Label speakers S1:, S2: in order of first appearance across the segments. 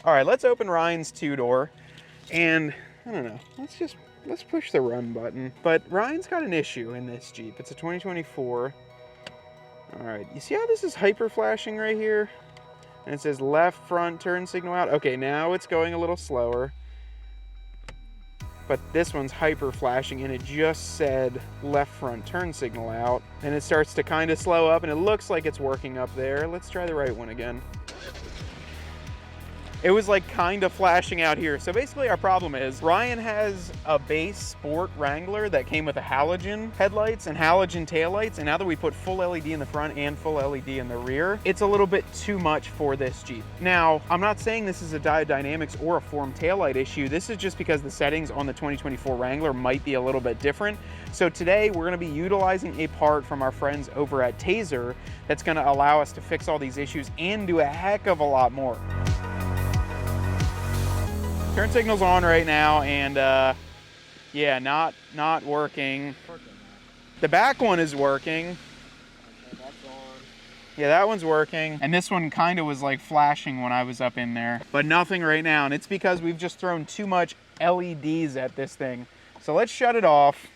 S1: All right, let's open Ryan's two-door, and I don't know, let's push the run button. But Ryan's got an issue in this Jeep. It's a 2024. All right, you see how this is hyper flashing right here? And it says left front turn signal out. Okay, now it's going a little slower. But this one's hyper flashing and it just said left front turn signal out. And it starts to kind of slow up and it looks like it's working up there. Let's try the right one again. It was like kind of flashing out here. So basically our problem is Ryan has a base Sport Wrangler that came with a halogen headlights and halogen taillights. And now that we put full LED in the front and full LED in the rear, it's a little bit too much for this Jeep. Now, I'm not saying this is a diode dynamics or a form taillight issue. This is just because the settings on the 2024 Wrangler might be a little bit different. So today we're gonna be utilizing a part from our friends over at Taser that's gonna allow us to fix all these issues and do a heck of a lot more. Turn signal's on right now, and yeah, not working. The back one is working.
S2: Okay, that's on.
S1: Yeah, that one's working. And this one kind of was like flashing when I was up in there, but nothing right now. And it's because we've just thrown too much LEDs at this thing. So let's shut it off.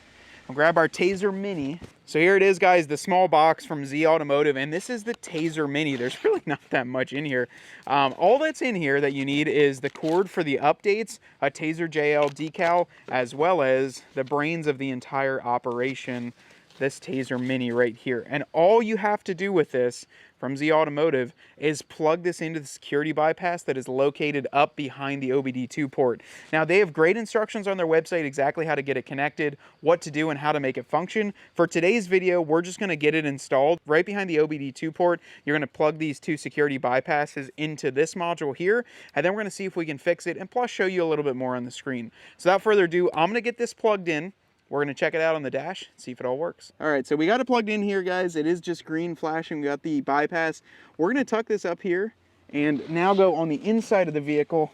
S1: We'll grab our Taser Mini. So here it is, guys, the small box from Z Automotive, and this is the Taser Mini. There's really not that much in here. All that's in here that you need is the cord for the updates, a Taser JL decal, as well as the brains of the entire operation, this Taser Mini right here. And all you have to do with this from Z Automotive is plug this into the security bypass that is located up behind the OBD2 port. Now, they have great instructions on their website exactly how to get it connected, what to do, and how to make it function. For today's video, we're just going to get it installed right behind the OBD2 port. You're going to plug these two security bypasses into this module here, and then we're going to see if we can fix it and plus show you a little bit more on the screen. So without further ado, I'm going to get this plugged in. We're going to check it out on the dash, see if it all works. All right, so we got it plugged in here, guys. It is just green flashing. We got the bypass. We're going to tuck this up here and now go on the inside of the vehicle.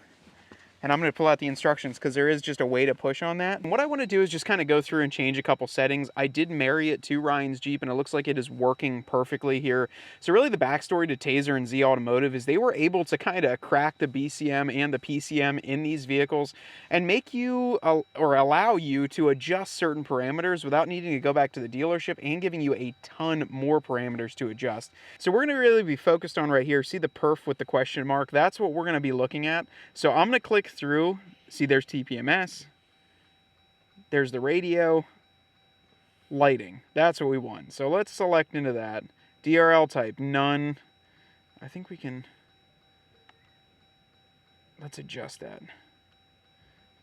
S1: And I'm going to pull out the instructions because there is just a way to push on that. And what I want to do is just kind of go through and change a couple settings. I did marry it to Ryan's Jeep and it looks like it is working perfectly here. So really the backstory to Taser and Z Automotive is they were able to kind of crack the BCM and the PCM in these vehicles and make you or allow you to adjust certain parameters without needing to go back to the dealership and giving you a ton more parameters to adjust. So we're going to really be focused on right here. See the perf with the question mark? That's what we're going to be looking at. So I'm going to click through. See, there's TPMS, there's the radio, lighting. That's what we want. So let's select into that. DRL type, none. I think we can, let's adjust that.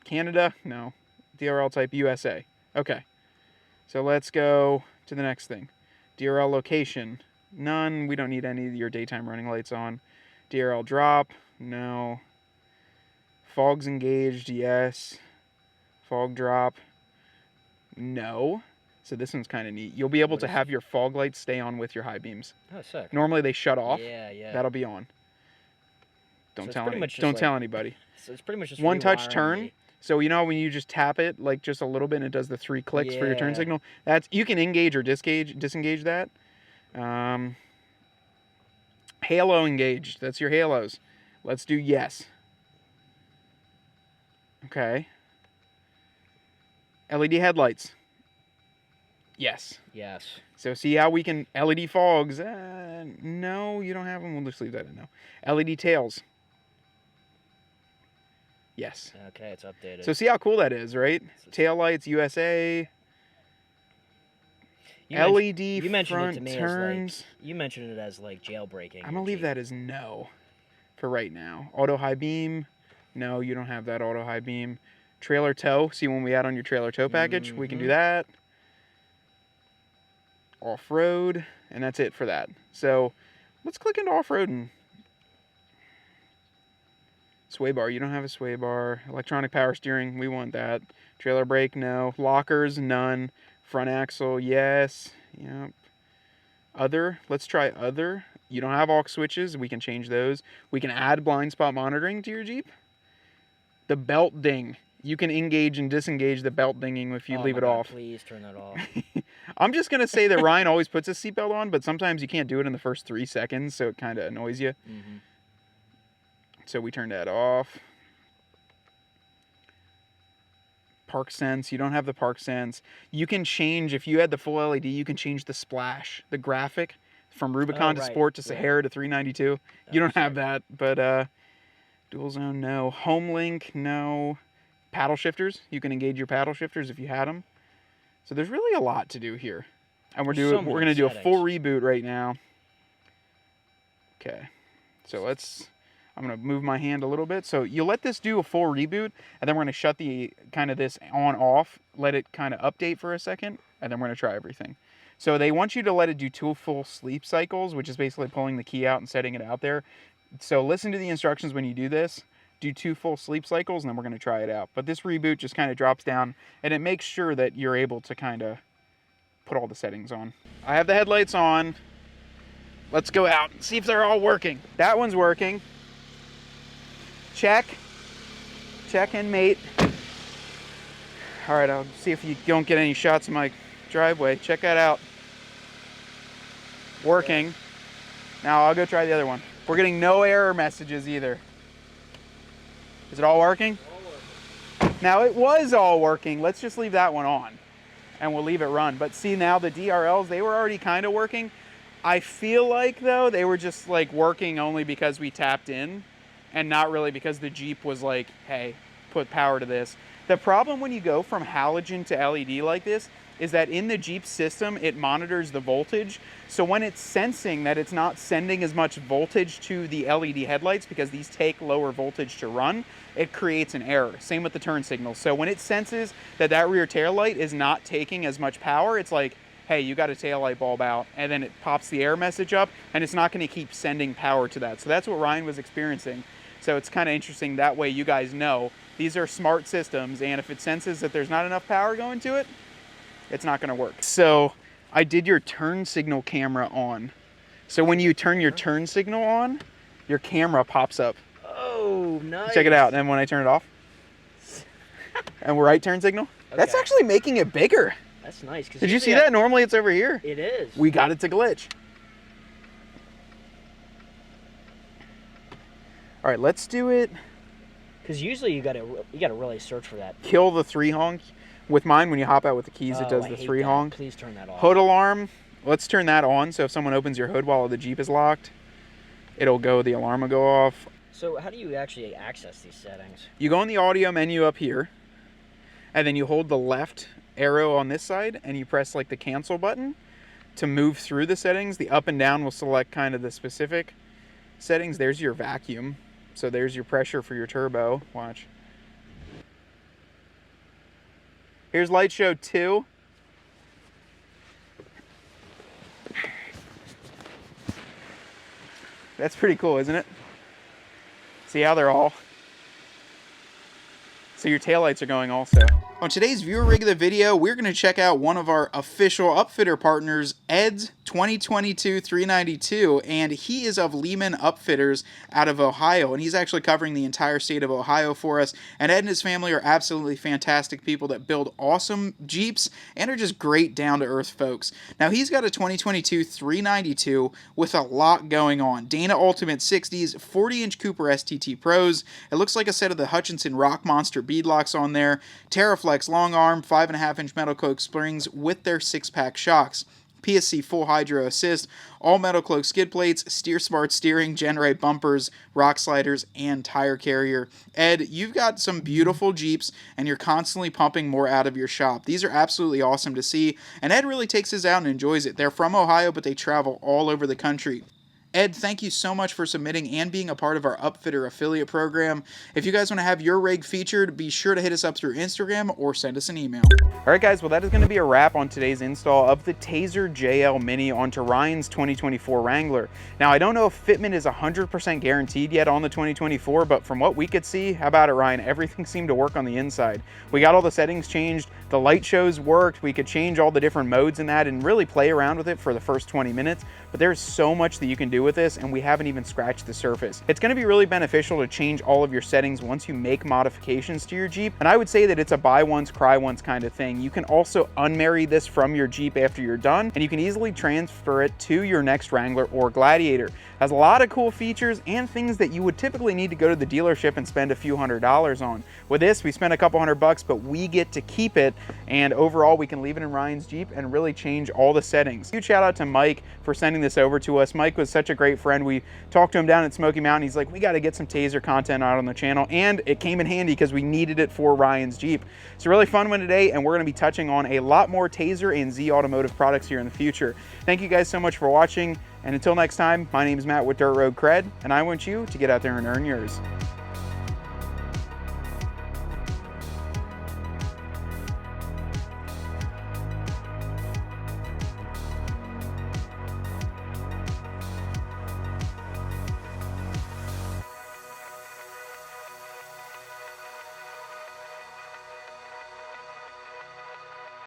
S1: Canada, no. DRL type USA. Okay. So let's go to the next thing. DRL location, none. We don't need any of your daytime running lights on. DRL drop, no. Fog's engaged, yes. Fog drop, no. So this one's kind of neat. You'll be able to have your fog lights stay on with your high beams.
S2: Oh, sick.
S1: Normally they shut off.
S2: Yeah, yeah.
S1: That'll be on. Don't tell anybody.
S2: So it's pretty much just
S1: one touch
S2: rewiring
S1: turn. So you know when you just tap it like just a little bit and it does the 3 clicks for your turn signal? That's, you can engage or disengage that. Halo engaged. That's your halos. Let's do yes. Okay. LED headlights. Yes.
S2: Yes.
S1: So see how we can LED fogs. No, you don't have them. We'll just leave that in no. LED tails. Yes.
S2: Okay, it's updated.
S1: So see how cool that is, right? Tail lights, USA. LED front turns.
S2: You mentioned it as like jailbreaking.
S1: I'm gonna leave that as no for right now. Auto high beam. No, you don't have that auto high beam. Trailer tow. See when we add on your trailer tow package, we can do that. Off-road, and that's it for that. So let's click into off-road and sway bar. You don't have a sway bar. Electronic power steering, we want that. Trailer brake, no. Lockers, none. Front axle, yes. Yep. Other, let's try other. You don't have aux switches, we can change those. We can add blind spot monitoring to your Jeep. The belt ding. You can engage and disengage the belt dinging if you leave it off.
S2: Please turn that off.
S1: I'm just going to say that Ryan always puts his seatbelt on, but sometimes you can't do it in the first 3 seconds, so it kind of annoys you. So we turned that off. Park sense, you don't have the park sense. You can change, if you had the full LED, you can change the splash, the graphic from Rubicon to
S2: right.
S1: Sport to
S2: Yeah.
S1: Sahara to 392. You don't have that, but dual zone, no. Home link, no. Paddle shifters, you can engage your paddle shifters if you had them. So there's really a lot to do here. And we're going to do a full reboot right now. Okay, so I'm going to move my hand a little bit. So you let this do a full reboot, and then we're going to shut the this on off, let it kind of update for a second, and then we're going to try everything. So they want you to let it do 2 full sleep cycles, which is basically pulling the key out and setting it out there. So listen to the instructions when you do this. Do 2 full sleep cycles, and then we're going to try it out. But this reboot just kind of drops down, and it makes sure that you're able to kind of put all the settings on. I have the headlights on. Let's go out and see if they're all working. That one's working. Check. Check and mate. All right, I'll see if you don't get any shots of my driveway. Check that out. Working. Now I'll go try the other one. We're getting no error messages either. Is it all working? All working. Now it was all working. Let's just leave that one on and we'll leave it run. But see, now the DRLs, they were already kind of working. I feel like though, they were just like working only because we tapped in and not really because the Jeep was like, hey, put power to this. The problem when you go from halogen to LED like this is that in the Jeep system, it monitors the voltage. So when it's sensing that it's not sending as much voltage to the LED headlights because these take lower voltage to run, it creates an error. Same with the turn signals. So when it senses that that rear tail light is not taking as much power, it's like, hey, you got a tail light bulb out, and then it pops the error message up, and it's not gonna keep sending power to that. So that's what Ryan was experiencing. So it's kind of interesting, that way you guys know these are smart systems, and if it senses that there's not enough power going to it, it's not gonna work. So I did your turn signal camera on. So when you turn your turn signal on, your camera pops up.
S2: Oh, nice.
S1: Check it out, and when I turn it off, and we're right turn signal, that's actually making it bigger.
S2: That's nice.
S1: Did you see that? Normally it's over here.
S2: It is.
S1: We got it to glitch. All right, let's do it.
S2: Because usually you gotta really search for that.
S1: Kill the 3 honk. With mine, when you hop out with the keys, it does the 3 honk.
S2: Please turn that off.
S1: Hood alarm. Let's turn that on. So if someone opens your hood while the Jeep is locked, it'll go. The alarm will go off.
S2: So how do you actually access these settings?
S1: You go in the audio menu up here, and then you hold the left arrow on this side, and you press like the cancel button to move through the settings. The up and down will select kind of the specific settings. There's your vacuum. So there's your pressure for your turbo. Watch. Here's light show 2. That's pretty cool, isn't it? See how they're all... So your taillights are going also. On today's viewer rig of the video, we're going to check out one of our official upfitter partners, Ed's 2022 392, and he is of Lehman Upfitters out of Ohio, and he's actually covering the entire state of Ohio for us. And Ed and his family are absolutely fantastic people that build awesome Jeeps and are just great down-to-earth folks. Now, he's got a 2022 392 with a lot going on. Dana Ultimate 60s, 40-inch Cooper STT Pros. It looks like a set of the Hutchinson Rock Monster beadlocks on there. TerraFlex long arm 5.5-inch metal cloak springs with their 6-pack shocks. PSC full hydro assist, all metal cloak skid plates, steer smart steering, Generate bumpers, rock sliders, and tire carrier. Ed, you've got some beautiful Jeeps, and you're constantly pumping more out of your shop. These are absolutely awesome to see, and Ed really takes his out and enjoys it. They're from Ohio, but they travel all over the country. Ed, thank you so much for submitting and being a part of our Upfitter affiliate program. If you guys want to have your rig featured, be sure to hit us up through Instagram or send us an email. All right, guys, well, that is going to be a wrap on today's install of the Tazer JL Mini onto Ryan's 2024 Wrangler. Now, I don't know if fitment is 100% guaranteed yet on the 2024, but from what we could see, how about it, Ryan? Everything seemed to work on the inside. We got all the settings changed. The light shows worked. We could change all the different modes in that and really play around with it for the first 20 minutes. But there's so much that you can do do with this, and we haven't even scratched the surface. It's going to be really beneficial to change all of your settings once you make modifications to your Jeep, and I would say that it's a buy once, cry once kind of thing. You can also unmarry this from your Jeep after you're done, and you can easily transfer it to your next Wrangler or Gladiator. It has a lot of cool features and things that you would typically need to go to the dealership and spend a few $100s on. With this, we spent a couple $100, but we get to keep it, and overall we can leave it in Ryan's Jeep and really change all the settings. Huge shout out to Mike for sending this over to us. Mike was such a great friend. We talked to him down at Smoky Mountain. He's like, we got to get some Taser content out on the channel, and it came in handy because we needed it for Ryan's Jeep. It's a really fun one today, and we're going to be touching on a lot more Taser and Z Automotive products here in the future. Thank you guys so much for watching, and until next time, my name is Matt with Dirt Road CRED, and I want you to get out there and earn yours.